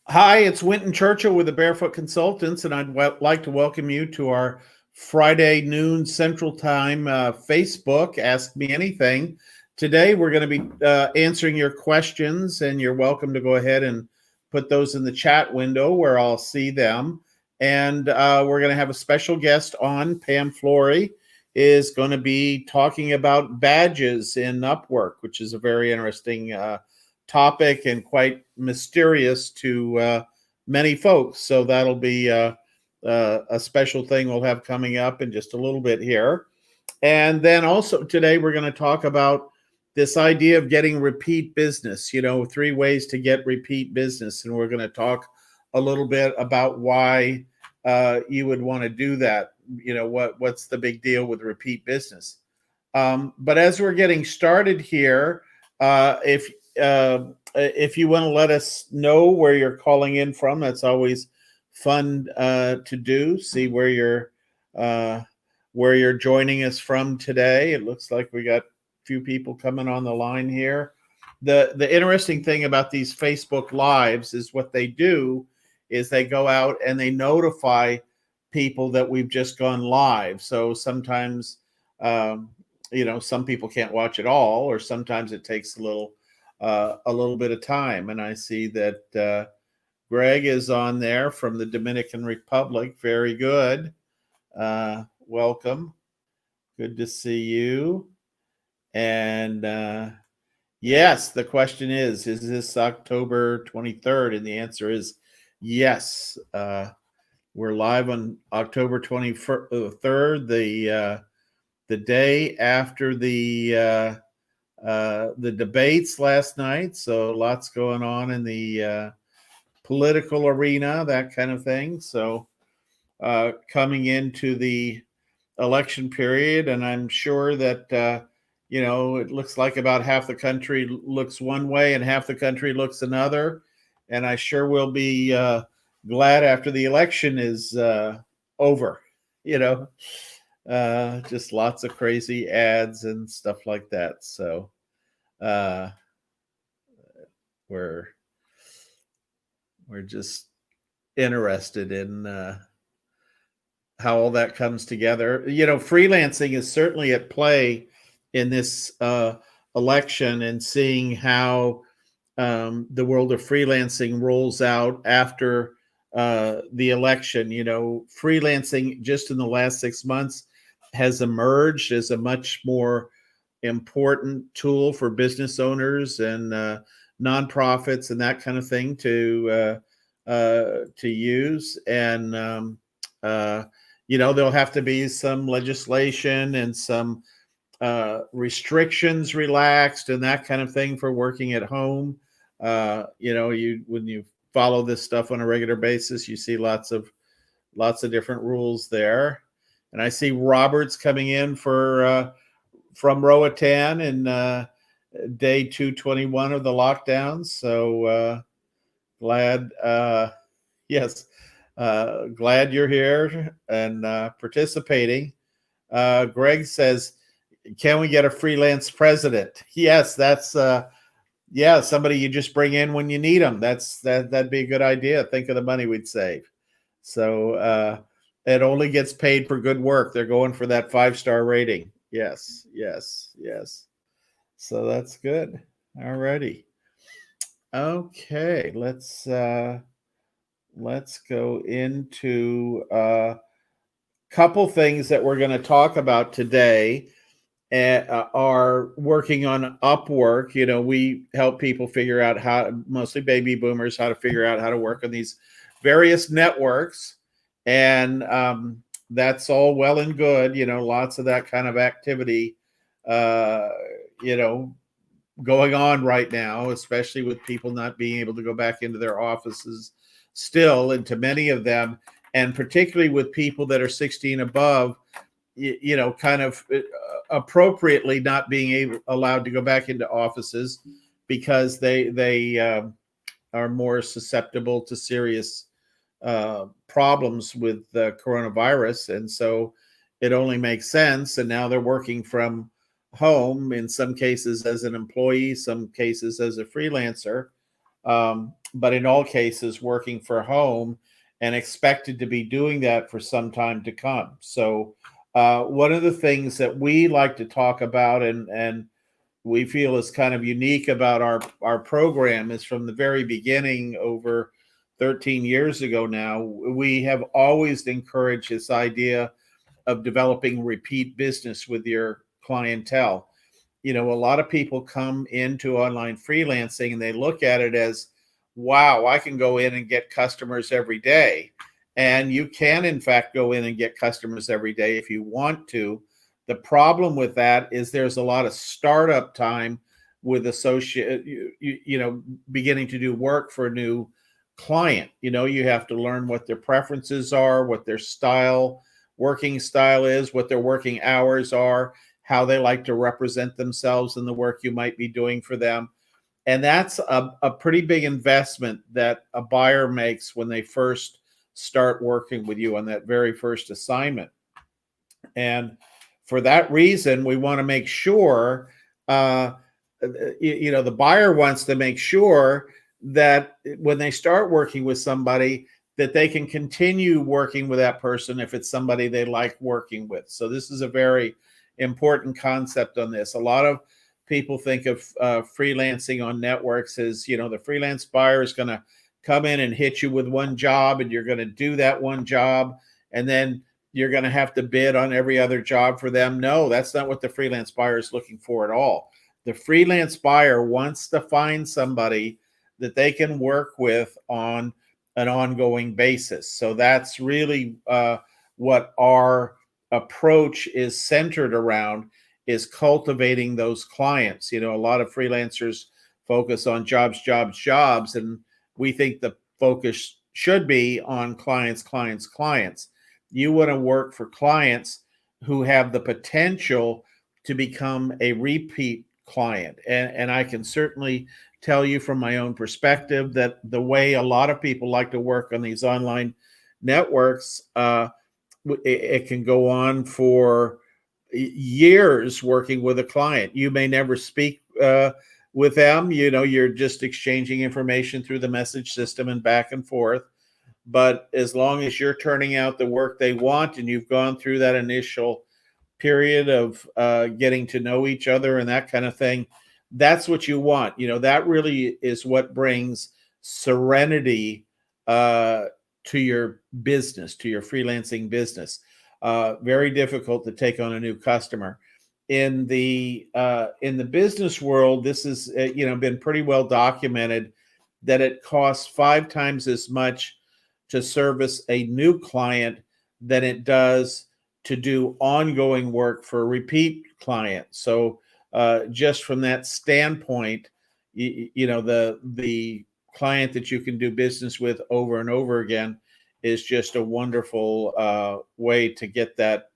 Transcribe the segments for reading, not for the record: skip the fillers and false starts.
Hi, it's Winton Churchill with the Barefoot Consultants, and I'd like to welcome you to our Friday noon Central Time Facebook Ask Me Anything. Today, we're going to be answering your questions, and you're welcome to go ahead and put those in the chat window where I'll see them. And we're going to have a special guest on. Pam Flory is going to be talking about badges in Upwork, which is a very interesting topic and quite mysterious to many folks. So that'll be a special thing we'll have coming up in just a little bit here. And then also today we're going to talk about this idea of getting repeat business, 3 ways to get repeat business. And we're going to talk a little bit about why you would want to do that. What's the big deal with repeat business? But as we're getting started here, if you want to let us know where you're calling in from, that's always fun to do. See where you're joining us from today. It looks like we got a few people coming on the line here. The interesting thing about these Facebook Lives is what they do is they go out and they notify people that we've just gone live. So sometimes some people can't watch it all, or sometimes it takes a little bit of time. And I see that Greg is on there from the Dominican Republic. Very good. Welcome. Good to see you. And yes, the question is this October 23rd? And the answer is yes. We're live on October 23rd, the day after the debates last night. So lots going on in the political arena, that kind of thing. So coming into the election period, and I'm sure that it looks like about half the country looks one way and half the country looks another. And I sure will be glad after the election is over. Just lots of crazy ads and stuff like that. So uh, we're just interested in how all that comes together. Freelancing is certainly at play in this election, and seeing how the world of freelancing rolls out after the election. Freelancing just in the last 6 months has emerged as a much more important tool for business owners and nonprofits and that kind of thing to use. And there'll have to be some legislation and some restrictions relaxed and that kind of thing for working at home. When you follow this stuff on a regular basis, you see lots of different rules there. And I see Robert's coming in from Roatan in day 221 of the lockdown. So glad, yes, glad you're here and participating. Greg says, can we get a freelance president? Yes, that's somebody you just bring in when you need them. That'd be a good idea. Think of the money we'd save. So it only gets paid for good work. They're going for that 5-star rating. Yes. So that's good. All righty. Okay, let's go into a couple things that we're going to talk about today. Are working on Upwork. We help people figure out mostly baby boomers, how to figure out how to work on these various networks. And that's all well and good, lots of that kind of activity, going on right now, especially with people not being able to go back into their offices still, and to many of them, and particularly with people that are 60 and above, kind of appropriately not being allowed to go back into offices because they are more susceptible to serious problems with the coronavirus. And so it only makes sense. And now they're working from home, in some cases as an employee, some cases as a freelancer. but in all cases working for home and expected to be doing that for some time to come. So one of the things that we like to talk about and we feel is kind of unique about our program is from the very beginning over 13 years ago now, we have always encouraged this idea of developing repeat business with your clientele. A lot of people come into online freelancing and they look at it as, wow, I can go in and get customers every day. And you can, in fact, go in and get customers every day if you want to. The problem with that is there's a lot of startup time with associate, beginning to do work for a new client. You have to learn what their preferences are, what their working style is, what their working hours are, how they like to represent themselves in the work you might be doing for them. And that's a pretty big investment that a buyer makes when they first start working with you on that very first assignment. And for that reason, we want to make sure, the buyer wants to make sure that when they start working with somebody, that they can continue working with that person if it's somebody they like working with. So this is a very important concept on this. A lot of people think of freelancing on networks as, the freelance buyer is going to come in and hit you with one job and you're going to do that one job and then you're going to have to bid on every other job for them. No, that's not what the freelance buyer is looking for at all. The freelance buyer wants to find somebody that they can work with on an ongoing basis. So that's really what our approach is centered around, is cultivating those clients. A lot of freelancers focus on jobs, and we think the focus should be on clients. You want to work for clients who have the potential to become a repeat client. And I can certainly tell you from my own perspective that the way a lot of people like to work on these online networks, it can go on for years working with a client. You may never speak with them. You're just exchanging information through the message system and back and forth. But as long as you're turning out the work they want and you've gone through that initial period of getting to know each other and that kind of thing, that's what you want. That really is what brings serenity to your business, to your freelancing business. Very difficult to take on a new customer. In the business world, this has been pretty well documented that it costs 5 times as much to service a new client than it does to do ongoing work for a repeat client. So just from that standpoint, the client that you can do business with over and over again is just a wonderful way to get that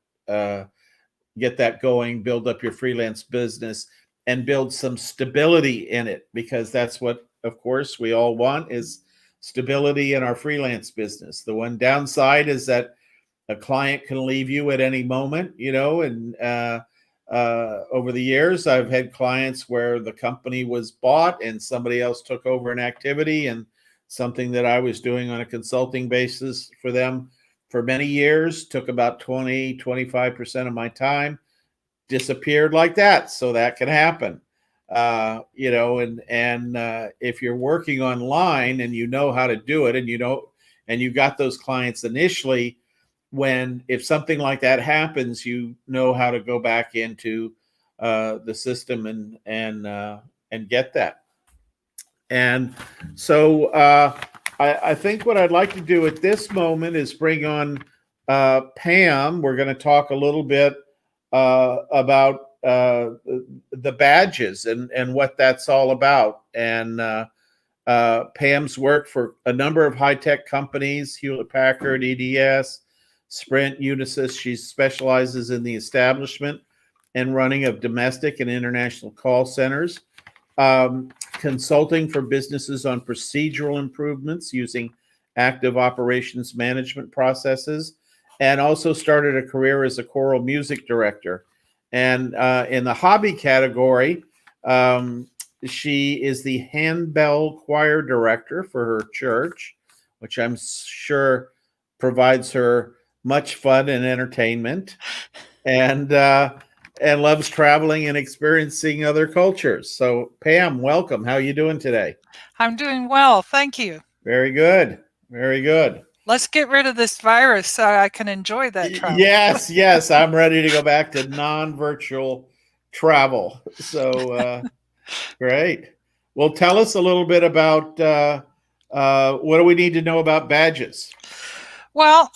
going, build up your freelance business, and build some stability in it, because that's what, of course, we all want, is stability in our freelance business. The one downside is that a client can leave you at any moment, and over the years, I've had clients where the company was bought and somebody else took over an activity, and something that I was doing on a consulting basis for them for many years took about 20-25% of my time, disappeared like that. So that can happen. If you're working online and you know how to do it, and you got those clients initially, if something like that happens, you know how to go back into the system and get that. And so I think what I'd like to do at this moment is bring on Pam. We're going to talk a little bit about the badges and what that's all about. And Pam's worked for a number of high-tech companies: Hewlett-Packard, EDS, Sprint, Unisys. She specializes in the establishment and running of domestic and international call centers, consulting for businesses on procedural improvements using active operations management processes, and also started a career as a choral music director. And in the hobby category, She is the handbell choir director for her church, which I'm sure provides her much fun and entertainment, and loves traveling and experiencing other cultures. So, Pam, welcome. How are you doing today? I'm doing well, thank you. Very good. Very good. Let's get rid of this virus so I can enjoy that travel. Yes, yes, I'm ready to go back to non-virtual travel. So, great. Well, tell us a little bit about what do we need to know about badges? Well,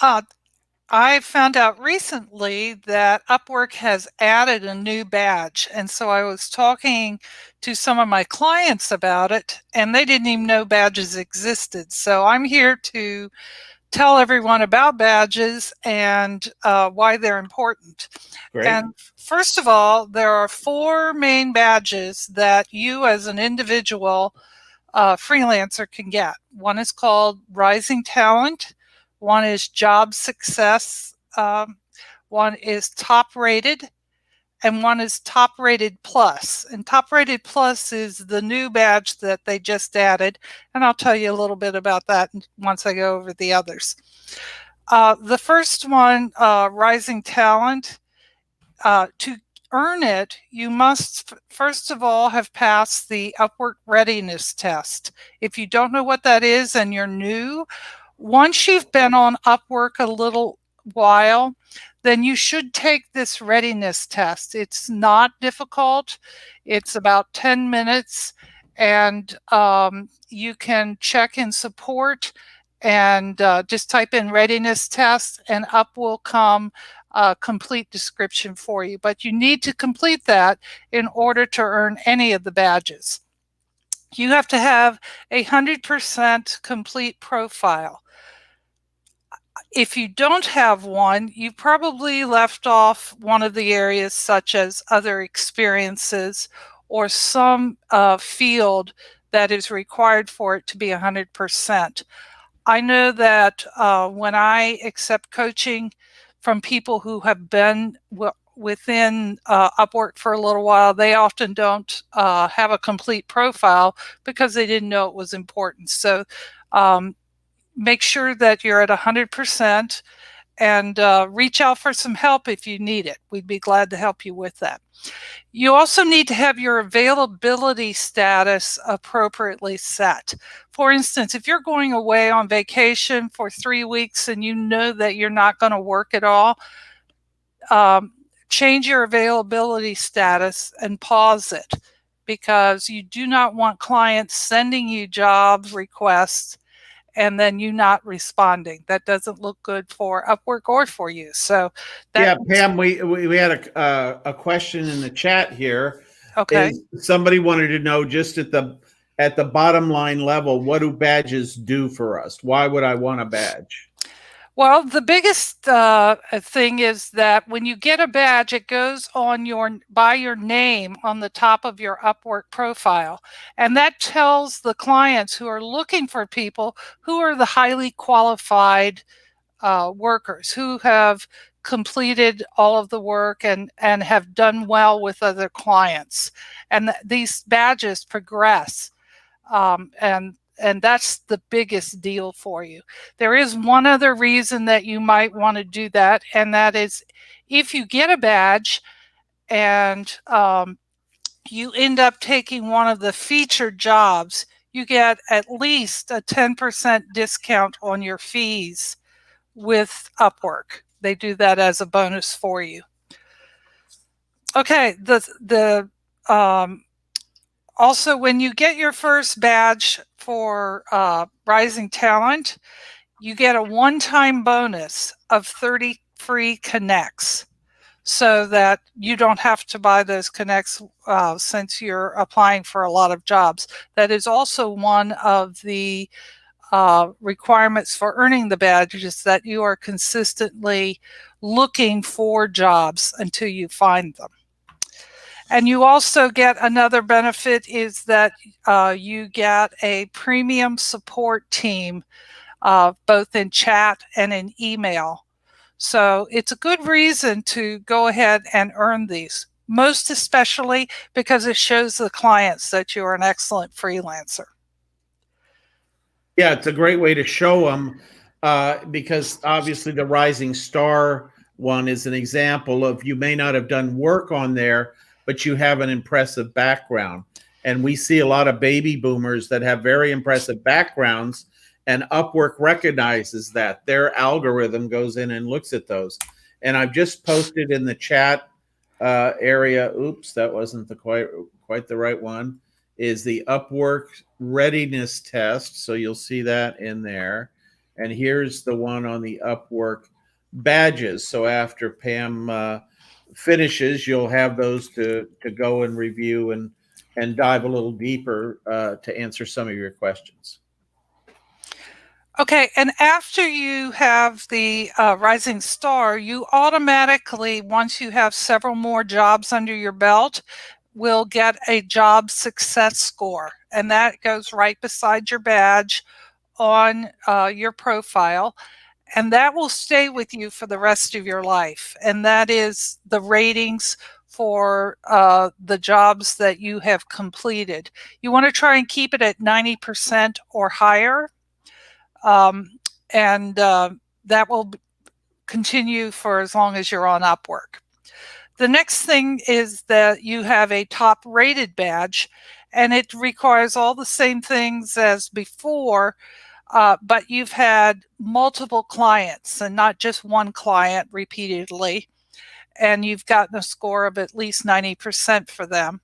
I found out recently that Upwork has added a new badge. And so I was talking to some of my clients about it, and they didn't even know badges existed. So I'm here to tell everyone about badges and why they're important. Great. And first of all, there are four main badges that you as an individual freelancer can get. One is called Rising Talent, one is Job Success, one is Top Rated, and one is Top Rated Plus. And Top Rated Plus is the new badge that they just added, and I'll tell you a little bit about that once I go over the others. The first one, Rising Talent, to earn it, you must first of all have passed the Upwork readiness test. If you don't know what that is and you're new, once you've been on Upwork a little while, then you should take this readiness test. It's not difficult. It's about 10 minutes, and you can check in support and just type in readiness test, and up will come a complete description for you. But you need to complete that in order to earn any of the badges. You have to have 100% complete profile. If you don't have one, you probably left off one of the areas such as other experiences or some field that is required for it to be 100%. I know that when I accept coaching from people who have been within Upwork for a little while, they often don't have a complete profile because they didn't know it was important. So make sure that you're at 100% and reach out for some help if you need it. We'd be glad to help you with that. You also need to have your availability status appropriately set. For instance, if you're going away on vacation for 3 weeks and you know that you're not going to work at all, change your availability status and pause it, because you do not want clients sending you job requests and then you not responding. That doesn't look good for Upwork or for you. So that, Yeah, Pam, we had a question in the chat here. okay. Is somebody wanted to know just at the bottom line level, what do badges do for us? Why would I want a badge? Well, the biggest thing is that when you get a badge, it goes on by your name on the top of your Upwork profile. And that tells the clients who are looking for people who are the highly qualified workers who have completed all of the work and have done well with other clients. And these badges progress. And that's the biggest deal for you. There is one other reason that you might want to do that, and that is if you get a badge and you end up taking one of the featured jobs, you get at least a 10% discount on your fees with Upwork. They do that as a bonus for you. Okay, also, when you get your first badge for Rising Talent, you get a one-time bonus of 30 free connects, so that you don't have to buy those connects since you're applying for a lot of jobs. That is also one of the requirements for earning the badge, is that you are consistently looking for jobs until you find them. And you also get another benefit, is that you get a premium support team, both in chat and in email. So it's a good reason to go ahead and earn these. most especially because it shows the clients that you're an excellent freelancer. Yeah, it's a great way to show them because obviously the rising star one is an example of you may not have done work on there, but you have an impressive background. And we see a lot of baby boomers that have very impressive backgrounds, and Upwork recognizes that. Their algorithm goes in and looks at those. And I've just posted in the chat area, oops, that wasn't quite the right one, is the Upwork readiness test. So you'll see that in there. And here's the one on the Upwork badges. So after Pam finishes, you'll have those to go and review and dive a little deeper to answer some of your questions. Okay, and after you have the rising star, you automatically, once you have several more jobs under your belt, will get a job success score. And that goes right beside your badge on your profile. And that will stay with you for the rest of your life. And that is the ratings for the jobs that you have completed. You want to try and keep it at 90% or higher. And that will continue for as long as you're on Upwork. The next thing is that you have a top rated badge, and it requires all the same things as before, but you've had multiple clients and not just one client repeatedly, and you've gotten a score of at least 90% for them.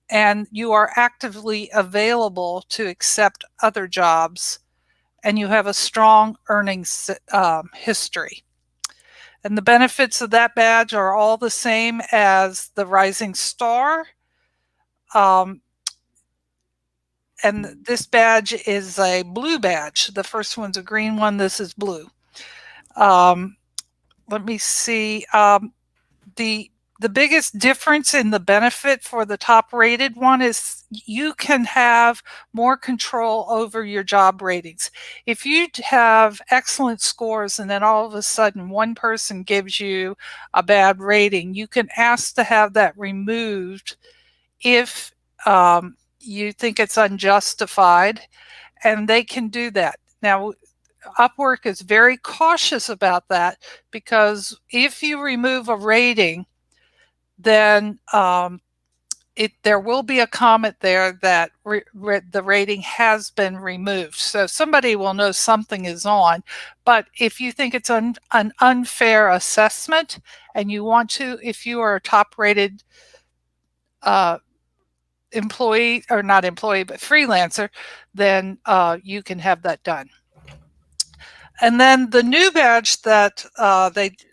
And you are actively available to accept other jobs, and you have a strong earnings history. And the benefits of that badge are all the same as the rising star. And this badge is a blue badge. The first one's a green one. This is blue. Let me see. The biggest difference in the benefit for the top rated one is you can have more control over your job ratings. If you have excellent scores and then all of a sudden one person gives you a bad rating, you can ask to have that removed if you think it's unjustified, and they can do that. Now, Upwork is very cautious about that, because if you remove a rating, then there will be a comment there that the rating has been removed. So somebody will know something is on. But if you think it's an unfair assessment and you want to, if you are a top rated employee, or not employee, but freelancer, then you can have that done. And then the new badge that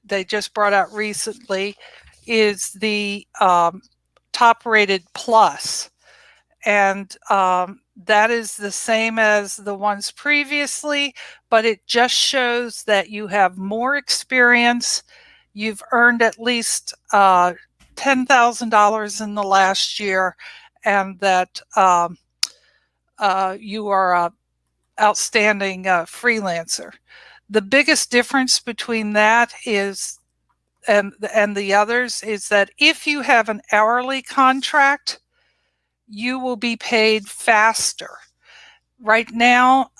they just brought out recently is the top rated plus. And that is the same as the ones previously, but it just shows that you have more experience. You've earned at least $10,000 in the last year, and that you are an outstanding freelancer. The biggest difference between that is and the others is that if you have an hourly contract, you will be paid faster. Right now,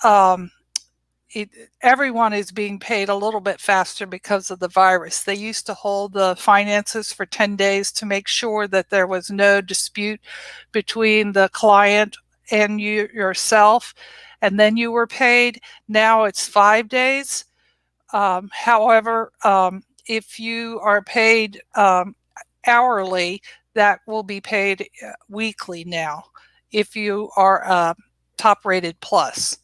everyone is being paid a little bit faster because of the virus. They used to hold the finances for 10 days to make sure that there was no dispute between the client and yourself, and then you were paid. Now it's 5 days. However, if you are paid hourly, that will be paid weekly now if you are a top rated plus.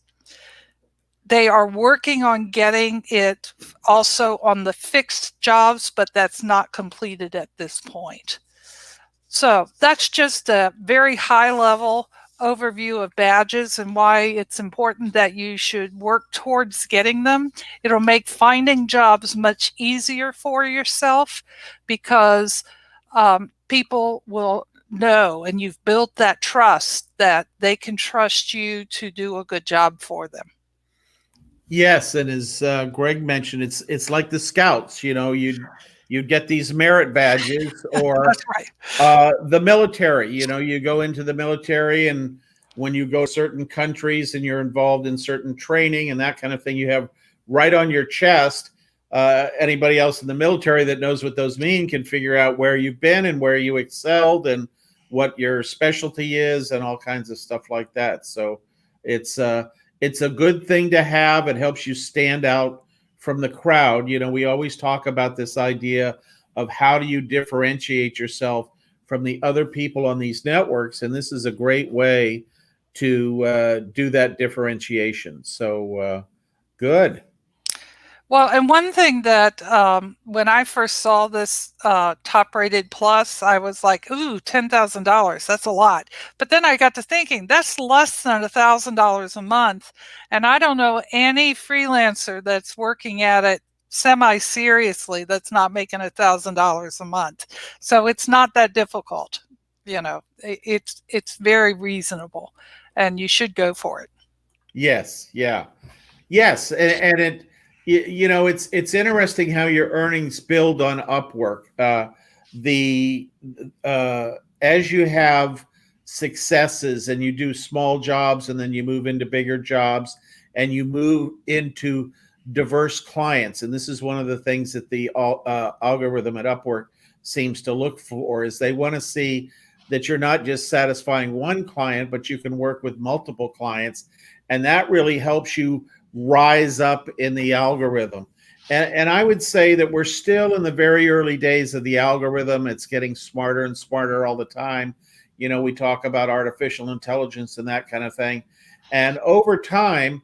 They are working on getting it also on the fixed jobs, but that's not completed at this point. So that's just a very high level overview of badges and why it's important that you should work towards getting them. It'll make finding jobs much easier for yourself, because people will know, and you've built that trust that they can trust you to do a good job for them. Yes, and as Greg mentioned, it's like the scouts. You know, you'd get these merit badges, or That's right. the military. You go into the military, and when you go to certain countries and you're involved in certain training and that kind of thing, you have right on your chest. Anybody else in the military that knows what those mean can figure out where you've been and where you excelled and what your specialty is and all kinds of stuff like that. So it's a good thing to have. It helps you stand out from the crowd. We always talk about this idea of how do you differentiate yourself from the other people on these networks, and this is a great way to do that differentiation. So good. Well, and one thing that when I first saw this top rated plus, I was like, ooh, $10,000. That's a lot. But then I got to thinking, that's less than $1,000 a month. And I don't know any freelancer that's working at it semi seriously that's not making $1,000 a month. So it's not that difficult. It's very reasonable, and you should go for it. Yes. Yeah. Yes. And it's interesting how your earnings build on Upwork. The As you have successes and you do small jobs and then you move into bigger jobs and you move into diverse clients, and this is one of the things that the algorithm at Upwork seems to look for, is they want to see that you're not just satisfying one client, but you can work with multiple clients, and that really helps you rise up in the algorithm. And I would say that we're still in the very early days of the algorithm. It's getting smarter and smarter all the time. We talk about artificial intelligence and that kind of thing. And over time,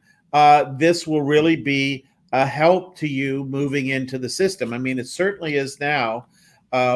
this will really be a help to you moving into the system. I mean, it certainly is now.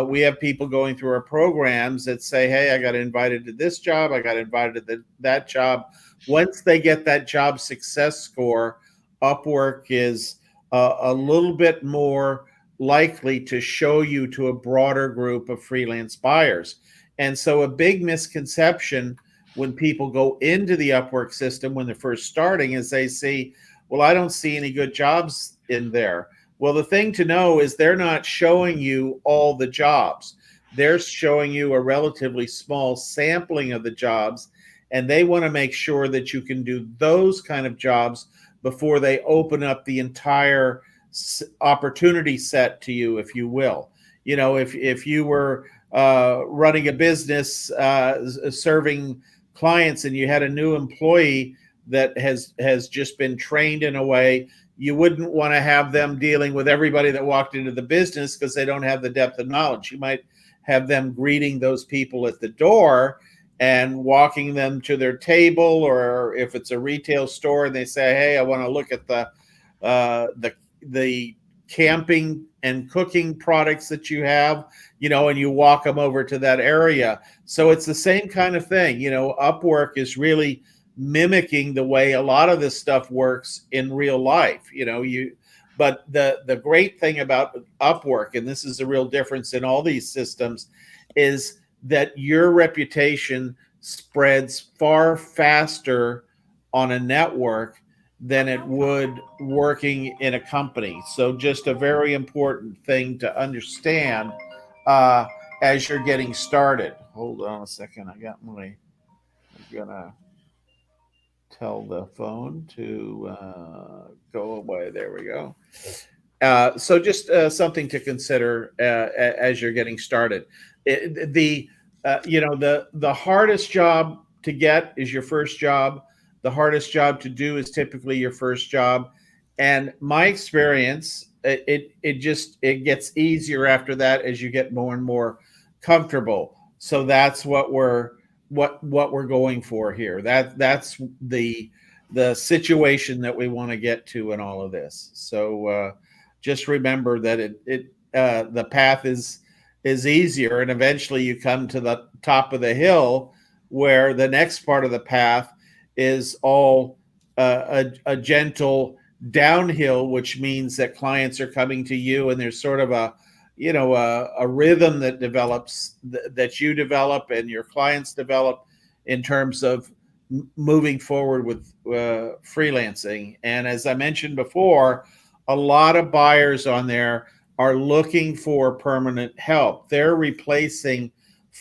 We have people going through our programs that say, hey, I got invited to this job, I got invited to that job. Once they get that job success score, Upwork is a little bit more likely to show you to a broader group of freelance buyers. And so a big misconception when people go into the Upwork system when they're first starting is they see, well, I don't see any good jobs in there. Well, the thing to know is they're not showing you all the jobs. They're showing you a relatively small sampling of the jobs, and they want to make sure that you can do those kind of jobs before they open up the entire opportunity set to you, if you will. If you were running a business serving clients and you had a new employee that has just been trained in a way, you wouldn't want to have them dealing with everybody that walked into the business because they don't have the depth of knowledge. You might have them greeting those people at the door and walking them to their table, or if it's a retail store and they say, hey, I want to look at the camping and cooking products that you have, and you walk them over to that area. So it's the same kind of thing. Upwork is really mimicking the way a lot of this stuff works in real life. But the great thing about Upwork, and this is a real difference in all these systems, is that your reputation spreads far faster on a network than it would working in a company. So just a very important thing to understand as you're getting started. Hold on a second. I'm gonna tell the phone to go away. There we go. So just something to consider as you're getting started. The hardest job to get is your first job. The hardest job to do is typically your first job. And my experience, it gets easier after that as you get more and more comfortable. So that's what we're going for here. That's the situation that we want to get to in all of this. So just remember that the path is easier, and eventually you come to the top of the hill where the next part of the path is all a gentle downhill, which means that clients are coming to you, and there's sort of a rhythm that develops, that you develop and your clients develop in terms of moving forward with freelancing. And as I mentioned before, a lot of buyers on there are looking for permanent help. They're replacing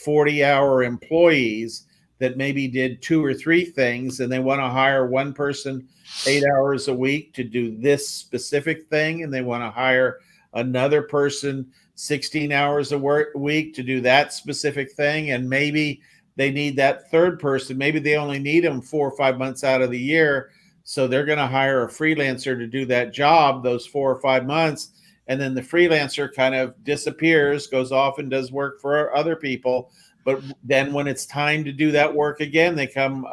40-hour employees that maybe did 2 or 3 things, and they want to hire one person 8 hours a week to do this specific thing, and they want to hire another person 16 hours a week to do that specific thing. And maybe they need that third person. Maybe they only need them 4 or 5 months out of the year. So they're going to hire a freelancer to do that job those 4 or 5 months. And then the freelancer kind of disappears, goes off and does work for other people. But then when it's time to do that work again, they come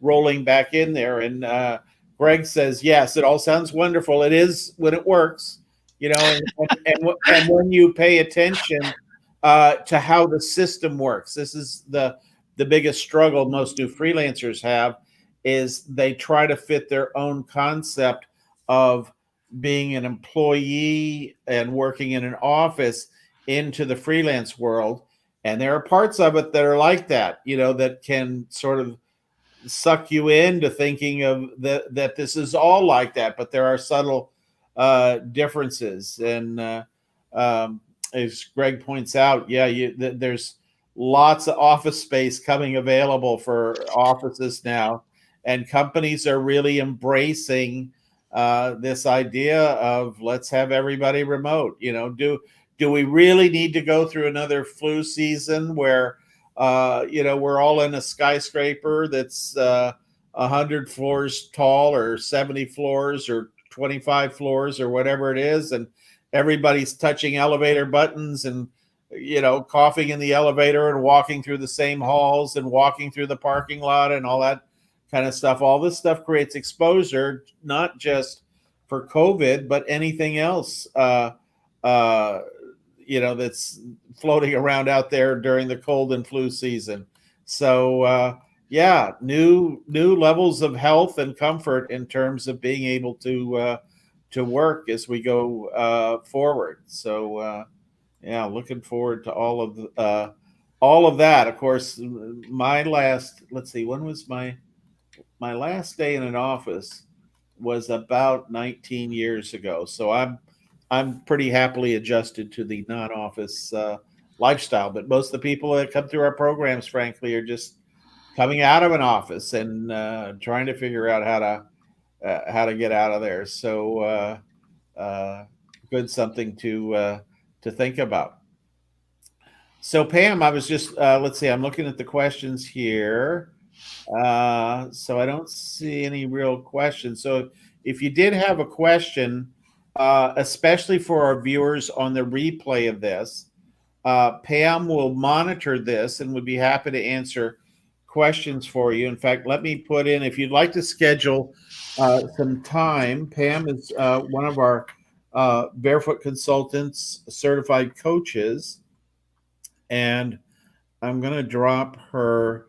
rolling back in there. And Greg says, yes, it all sounds wonderful. It is when it works, and when you pay attention to how the system works. This is the biggest struggle most new freelancers have, is they try to fit their own concept of being an employee and working in an office into the freelance world. And there are parts of it that are like that, that can sort of suck you into thinking of that this is all like that, but there are subtle differences. And as Greg points out, there's lots of office space coming available for offices now, and companies are really embracing this idea of let's have everybody remote. Do we really need to go through another flu season where we're all in a skyscraper that's 100 floors tall, or 70 floors, or 25 floors, or whatever it is, and everybody's touching elevator buttons and coughing in the elevator and walking through the same halls and walking through the parking lot and all that kind of stuff. All this stuff creates exposure, not just for COVID, but anything else that's floating around out there during the cold and flu season. So new levels of health and comfort in terms of being able to work as we go forward. So looking forward to all of that. Of course, when was my last day in an office was about 19 years ago. So I'm pretty happily adjusted to the non-office lifestyle. But most of the people that come through our programs, frankly, are just coming out of an office and trying to figure out how to get out of there. So good, something to think about. So Pam, I was just let's see. I'm looking at the questions here. So I don't see any real questions. So if you did have a question, especially for our viewers on the replay of this, Pam will monitor this and would be happy to answer questions for you. In fact, let me put in, if you'd like to schedule some time, Pam is one of our Barefoot Consultants certified coaches, and I'm going to drop her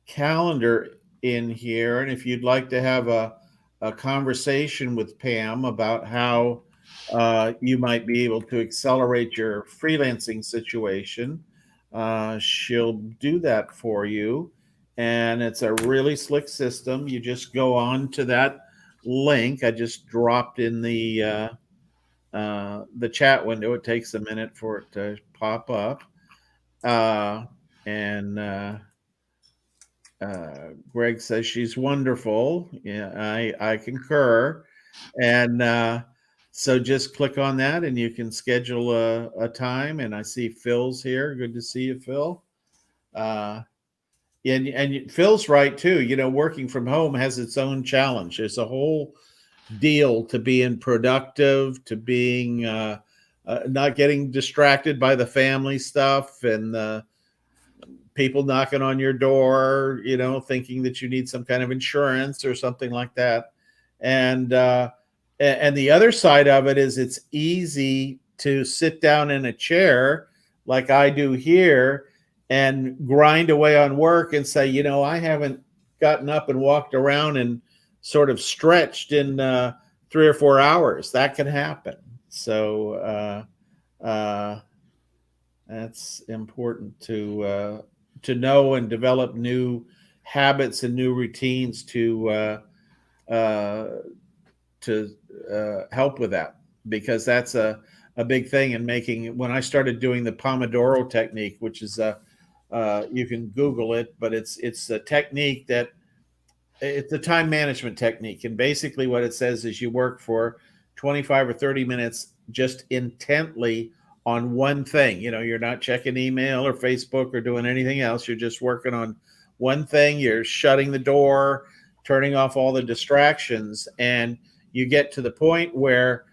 calendar in here. And if you'd like to have a conversation with Pam about how you might be able to accelerate your freelancing situation, she'll do that for you. And it's a really slick system. You just go on to that link I just dropped in the chat window. It takes a minute for it to pop up. And Greg says she's wonderful. Yeah, I concur. And so just click on that and you can schedule a time. And I see Phil's here. Good to see you, Phil. And Phil's right too. Working from home has its own challenge. There's a whole deal to being productive, to being not getting distracted by the family stuff and people knocking on your door, thinking that you need some kind of insurance or something like that. And the other side of it is it's easy to sit down in a chair like I do here and grind away on work and say, I haven't gotten up and walked around and sort of stretched in 3 or 4 hours. That can happen. So that's important to know and develop new habits and new routines to help with that, because that's a a big thing in making. When I started doing the Pomodoro technique, which is you can Google it, but it's a technique that it's a time management technique, and basically what it says is you work for 25 or 30 minutes just intently on one thing. You're not checking email or Facebook or doing anything else. You're just working on one thing. You're shutting the door, turning off all the distractions, and you get to the point where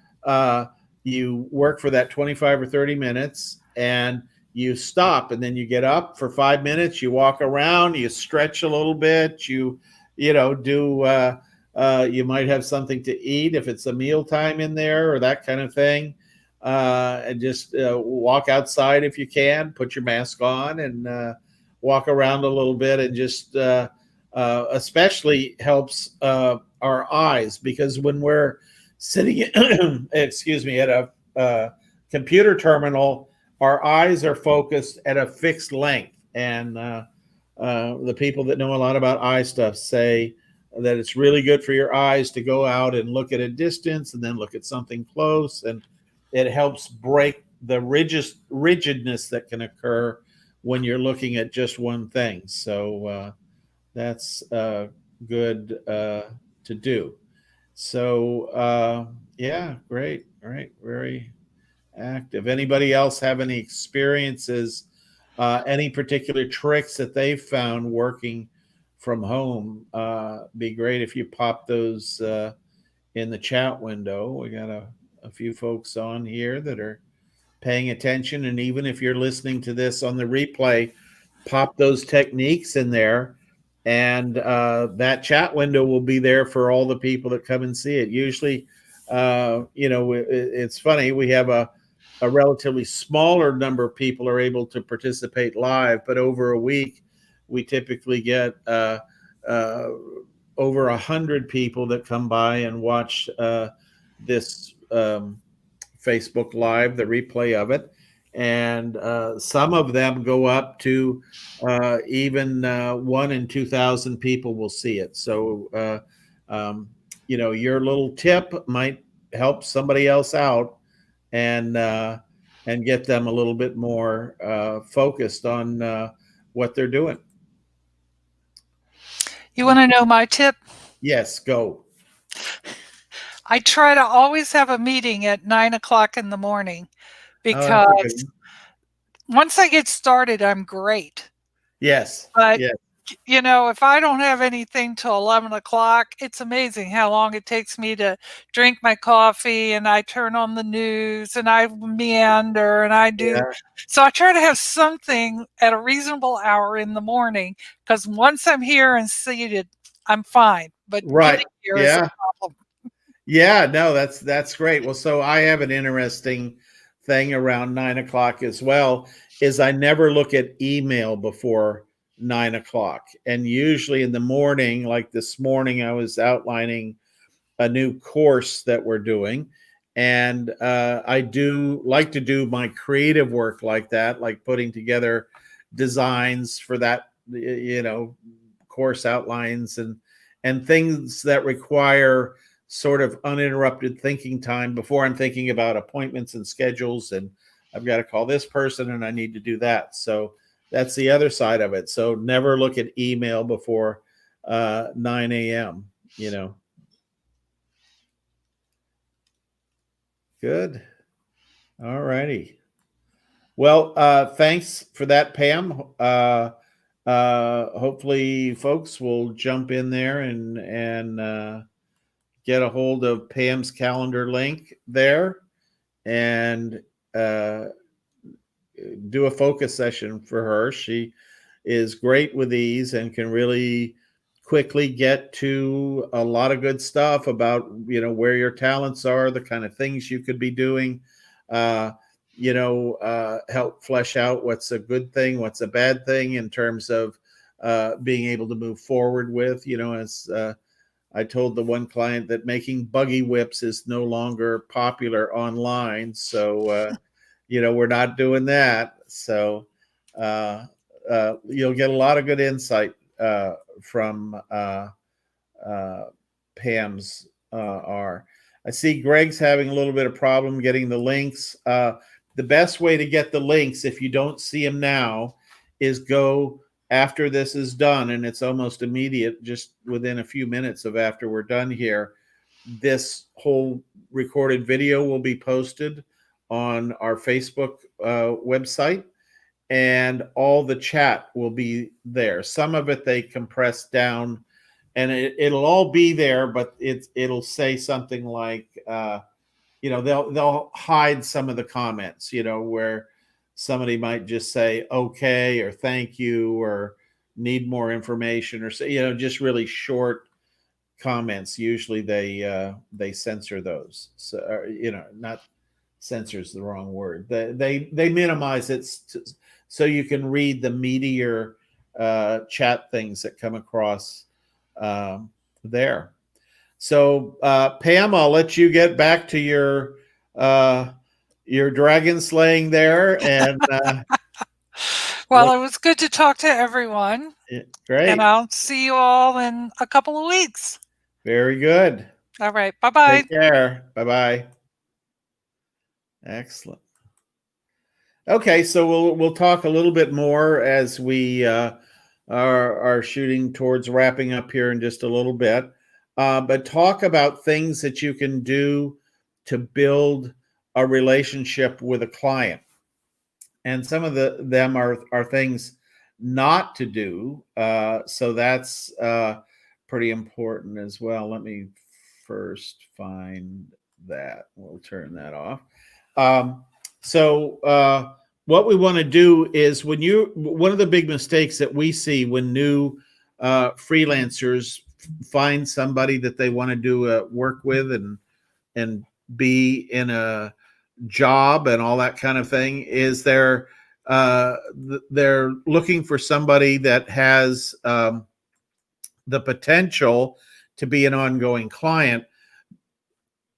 you work for that 25 or 30 minutes and you stop, and then you get up for 5 minutes, you walk around, you stretch a little bit, do you might have something to eat if it's a meal time in there or that kind of thing, and just walk outside if you can, put your mask on and walk around a little bit, and just especially helps our eyes, because when we're sitting excuse me, at a computer terminal, our eyes are focused at a fixed length, and the people that know a lot about eye stuff say that it's really good for your eyes to go out and look at a distance and then look at something close, and it helps break the rigidness that can occur when you're looking at just one thing. So that's good to do. So yeah, great, right, very active. Anybody else have any experiences, any particular tricks that they've found working from home? Be great if you pop those in the chat window. We got a few folks on here that are paying attention, and even if you're listening to this on the replay, pop those techniques in there, and that chat window will be there for all the people that come and see it. Usually, it's funny, we have a relatively smaller number of people are able to participate live, but over a week, we typically get over 100 people that come by and watch this Facebook Live, the replay of it. And some of them go up to even 1 in 2,000 people will see it. So, your little tip might help somebody else out, and get them a little bit more focused on what they're doing. You want to know my tip? Yes, go. I try to always have a meeting at 9 o'clock in the morning, because once I get started, I'm great. Yes. But yes. if I don't have anything till 11 o'clock, it's amazing how long it takes me to drink my coffee, and I turn on the news and I meander and I do. Yeah. So I try to have something at a reasonable hour in the morning, because once I'm here and seated, I'm fine. But Right. getting here is a Yeah. problem. Yeah, no, that's great. Well, so I have an interesting thing around 9 o'clock as well, is I never look at email before 9 o'clock. And usually in the morning, like this morning, I was outlining a new course that we're doing. And I do like to do my creative work like that, like putting together designs for that, course outlines, and things that require sort of uninterrupted thinking time before I'm thinking about appointments and schedules, and I've got to call this person and I need to do that. So that's the other side of it. So never look at email before 9 a.m. Good. All righty. Well, thanks for that, Pam. Hopefully folks will jump in there and get a hold of Pam's calendar link there, and do a focus session for her. She is great with these and can really quickly get to a lot of good stuff about where your talents are, the kind of things you could be doing, help flesh out what's a good thing, what's a bad thing, in terms of being able to move forward with, as I told the one client that making buggy whips is no longer popular online. So, we're not doing that. So you'll get a lot of good insight from Pam's R. I see Greg's having a little bit of problem getting the links. The best way to get the links, if you don't see them now, is go after this is done, and it's almost immediate, just within a few minutes of after we're done here. This whole recorded video will be posted on our Facebook website, and all the chat will be there. Some of it they compress down, and it'll all be there, but it'll say something like, they'll hide some of the comments, where somebody might just say okay or thank you or need more information, or say, just really short comments. Usually they censor those. So, not censor is the wrong word. They minimize it so you can read the meatier chat things that come across there. So Pam, I'll let you get back to your dragon slaying there, and Well, it was good to talk to everyone. Great. And I'll see you all in a couple of weeks. Very good. All right. Bye-bye. Take care. Bye-bye. Excellent. Okay, so we'll talk a little bit more as we are shooting towards wrapping up here in just a little bit. But talk about things that you can do to build a relationship with a client. And some of them are things not to do. So that's pretty important as well. Let me first find that. We'll turn that off. So what we want to do is one of the big mistakes that we see when new freelancers find somebody that they want to do work with and be in a job and all that kind of thing is they're looking for somebody that has the potential to be an ongoing client.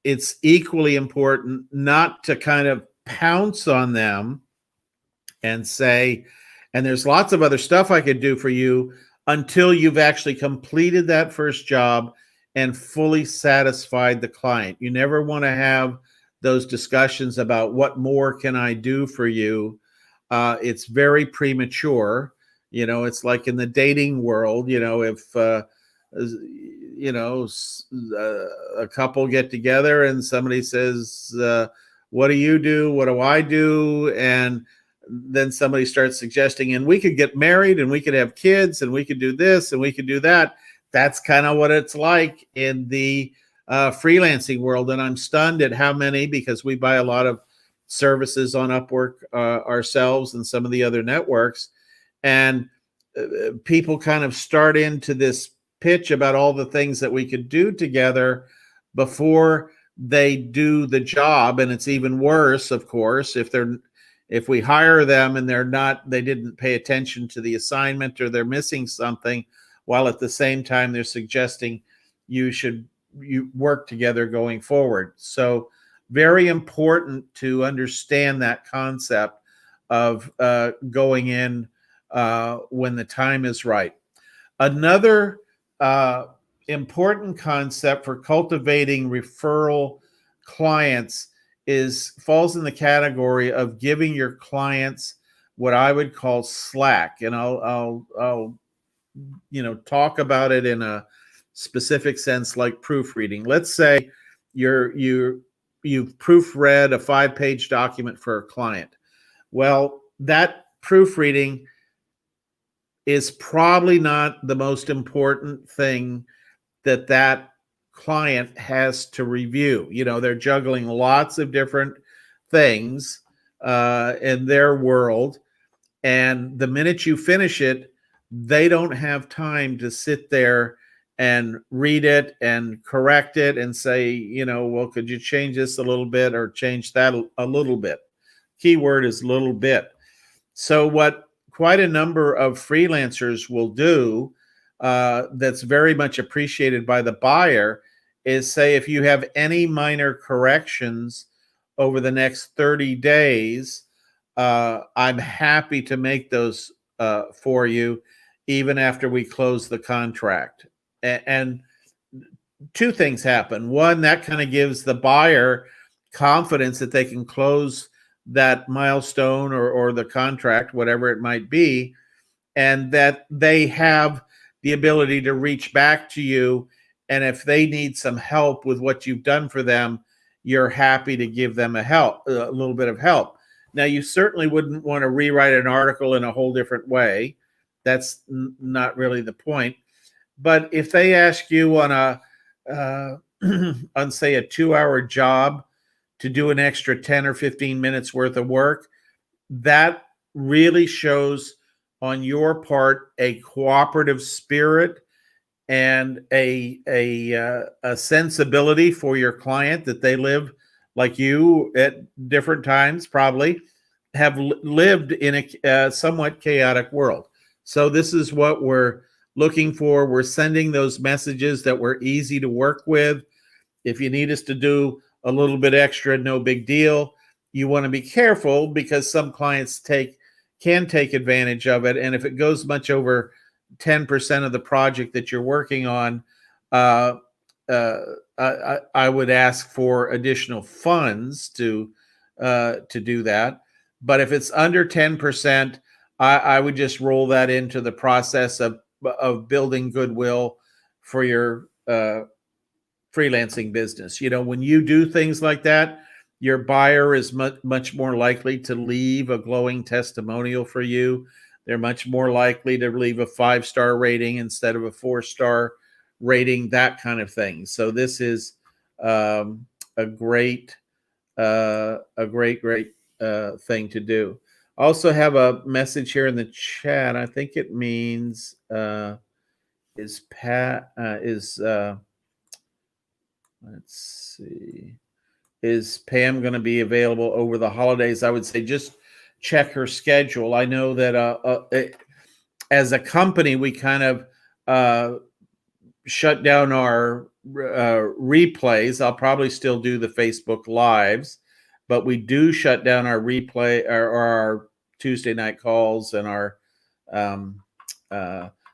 It's equally important not to kind of pounce on them and say, and there's lots of other stuff I could do for you, until you've actually completed that first job and fully satisfied the client. You never want to have those discussions about what more can I do for you. It's very premature. It's like in the dating world, if a couple get together and somebody says, what do you do? What do I do? And then somebody starts suggesting, and we could get married and we could have kids and we could do this and we could do that. That's kind of what it's like in the freelancing world. And I'm stunned at how many, because we buy a lot of services on Upwork ourselves and some of the other networks. And people kind of start into this pitch about all the things that we could do together before they do the job. And it's even worse, of course, if we hire them and they didn't pay attention to the assignment, or they're missing something, while at the same time they're suggesting you work together going forward. So very important to understand that concept of going in when the time is right. Another important concept for cultivating referral clients falls in the category of giving your clients what I would call slack. And I'll talk about it in a specific sense, like proofreading. Let's say you've proofread a 5-page document for a client. Well, that proofreading is probably not the most important thing that client has to review. They're juggling lots of different things in their world. And the minute you finish it, they don't have time to sit there and read it and correct it and say, well, could you change this a little bit or change that a little bit? Keyword is little bit. So what quite a number of freelancers will do that's very much appreciated by the buyer is say, if you have any minor corrections over the next 30 days, I'm happy to make those for you, even after we close the contract. And two things happen. One, that kind of gives the buyer confidence that they can close that milestone or the contract, whatever it might be, and that they have the ability to reach back to you. And if they need some help with what you've done for them, you're happy to give them a little bit of help. Now, you certainly wouldn't want to rewrite an article in a whole different way. That's not really the point. But if they ask you on on say a 2-hour job to do an extra 10 or 15 minutes worth of work, that really shows on your part a cooperative spirit and a sensibility for your client, that they live like you at different times, probably have lived in a somewhat chaotic world. So this is what we're looking for. We're sending those messages that we're easy to work with. If you need us to do a little bit extra, no big deal. You want to be careful because some clients can take advantage of it. And if it goes much over 10% of the project that you're working on, uh, I would ask for additional funds to do that. But if it's under 10%, I would just roll that into the process of building goodwill for your freelancing business. You know, when you do things like that, your buyer is much more likely to leave a glowing testimonial for you. They're much more likely to leave a 5-star rating instead of a 4-star rating, that kind of thing. So this is a great thing to do. I also have a message here in the chat. I think it means is Pat is let's see. Is Pam going to be available over the holidays? I would say just check her schedule. I know that as a company, we kind of shut down our replays. I'll probably still do the Facebook Lives, but we do shut down our replay or our Tuesday night calls and our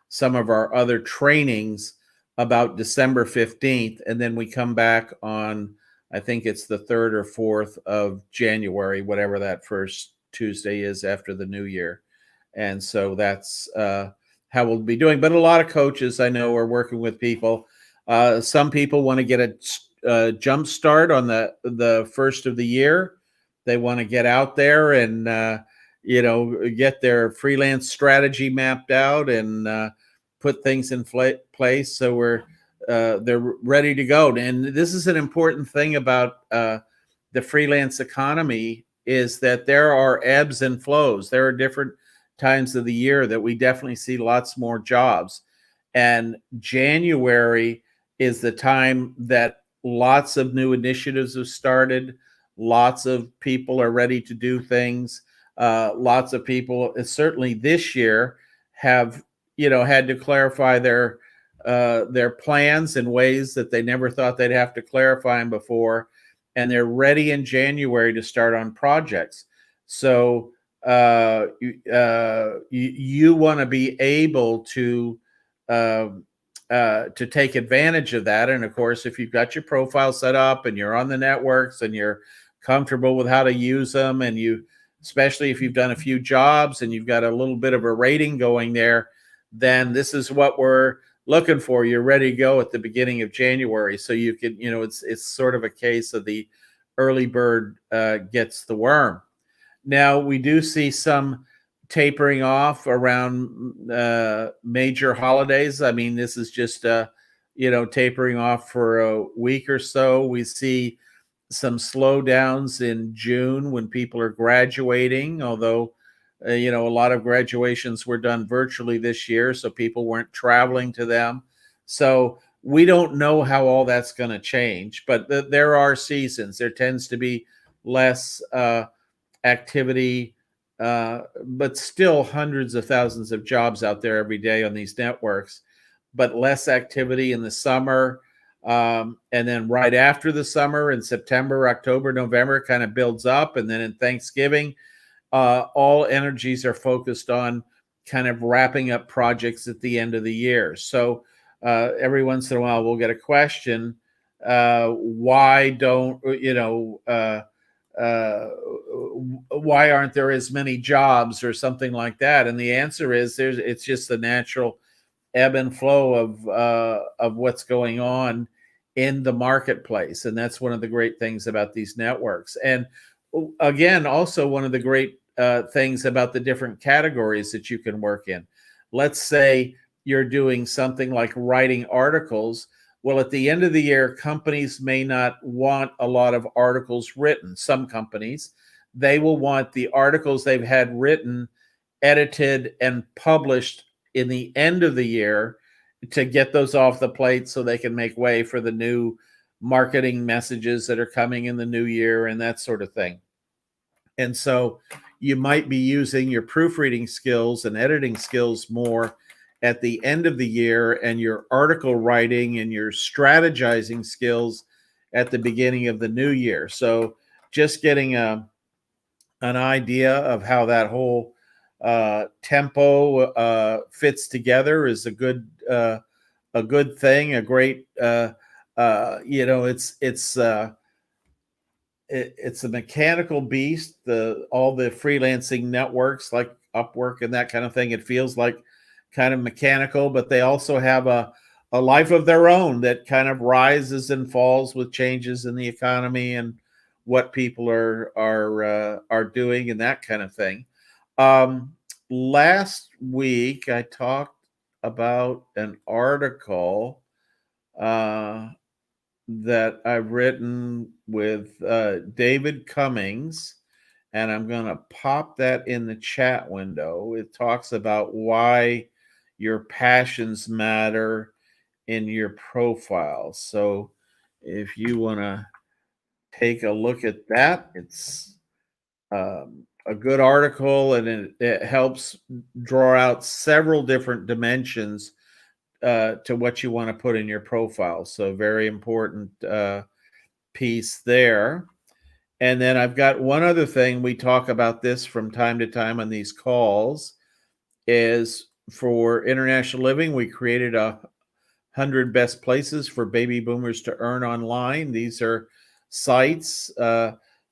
some of our other trainings about December 15th. And then we come back on, I think it's the 3rd or 4th of January, whatever that first Tuesday is after the new year. And so that's how we'll be doing. But a lot of coaches I know are working with people. Some people want to get a jump start on the first of the year. They want to get out there and, get their freelance strategy mapped out and put things in place. So they're ready to go. And this is an important thing about the freelance economy, is that there are ebbs and flows. There are different times of the year that we definitely see lots more jobs. And January is the time that lots of new initiatives have started. Lots of people are ready to do things. Lots of people, certainly this year, have had to clarify their plans in ways that they never thought they'd have to clarify them before, and they're ready in January to start on projects. So you want to be able to take advantage of that. And of course, if you've got your profile set up and you're on the networks and you're comfortable with how to use them, and especially if you've done a few jobs and you've got a little bit of a rating going there, then this is what we're looking for. You're ready to go at the beginning of January. So you can, it's sort of a case of the early bird gets the worm. Now, we do see some tapering off around major holidays. I mean, this is just, tapering off for a week or so. We see some slowdowns in June when people are graduating, although, a lot of graduations were done virtually this year, so people weren't traveling to them. So we don't know how all that's going to change, but there are seasons. There tends to be less activity, but still hundreds of thousands of jobs out there every day on these networks, but less activity in the summer. And then right after the summer, in September, October, November, kind of builds up. And then in Thanksgiving, all energies are focused on kind of wrapping up projects at the end of the year. So every once in a while we'll get a question, why don't, why aren't there as many jobs or something like that? And the answer is it's just the natural ebb and flow of what's going on in the marketplace. And that's one of the great things about these networks. And again, also one of the great things about the different categories that you can work in. Let's say you're doing something like writing articles. Well, at the end of the year, companies may not want a lot of articles written. Some companies, they will want the articles they've had written, edited, and published in the end of the year to get those off the plate so they can make way for the new marketing messages that are coming in the new year and that sort of thing. And so you might be using your proofreading skills and editing skills more at the end of the year, and your article writing and your strategizing skills at the beginning of the new year. So just getting an idea of how that whole tempo fits together is a good thing. A great, it's a mechanical beast. All the freelancing networks like Upwork and that kind of thing, it feels like kind of mechanical, but they also have a life of their own that kind of rises and falls with changes in the economy and what people are doing and that kind of thing. Last week I talked about an article that I've written with David Cummings, and I'm going to pop that in the chat window. It talks about why your passions matter in your profile. So if you want to take a look at that, it's a good article, and it helps draw out several different dimensions to what you want to put in your profile. So very important piece there. And then I've got one other thing. We talk about this from time to time on these calls, is for International Living, we created 100 best places for baby boomers to earn online. These are sites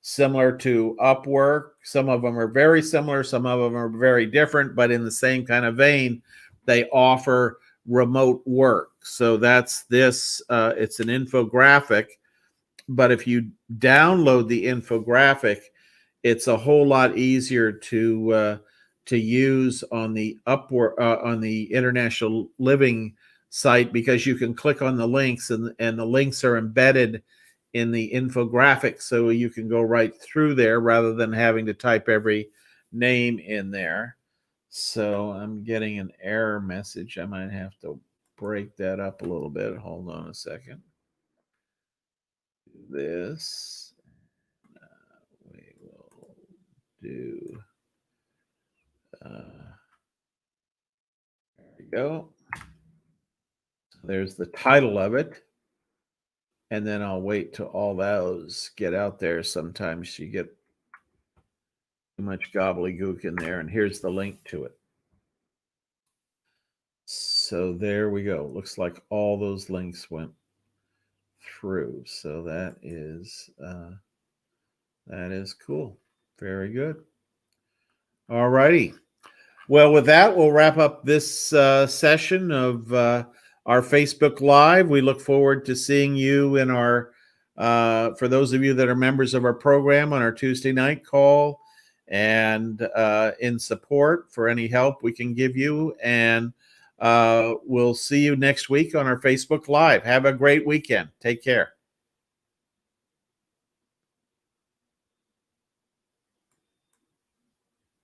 similar to Upwork. Some of them are very similar. Some of them are very different, but in the same kind of vein, they offer remote work. So that's this. It's an infographic, but if you download the infographic, it's a whole lot easier to use on the Upwork on the International Living site, because you can click on the links, and the links are embedded in the infographic, so you can go right through there rather than having to type every name in there. So I'm getting an error message. I might have to break that up a little bit. Hold on a second. This we will do. There we go. There's the title of it. And then I'll wait till all those get out there. Sometimes you get too much gobbledygook in there. And here's the link to it. So there we go. Looks like all those links went through. So that is cool. Very good. All righty. Well, with that, we'll wrap up this session of our Facebook Live. We look forward to seeing you in our, for those of you that are members of our program, on our Tuesday night call, and in support for any help we can give you. And we'll see you next week on our Facebook Live. Have a great weekend. Take care.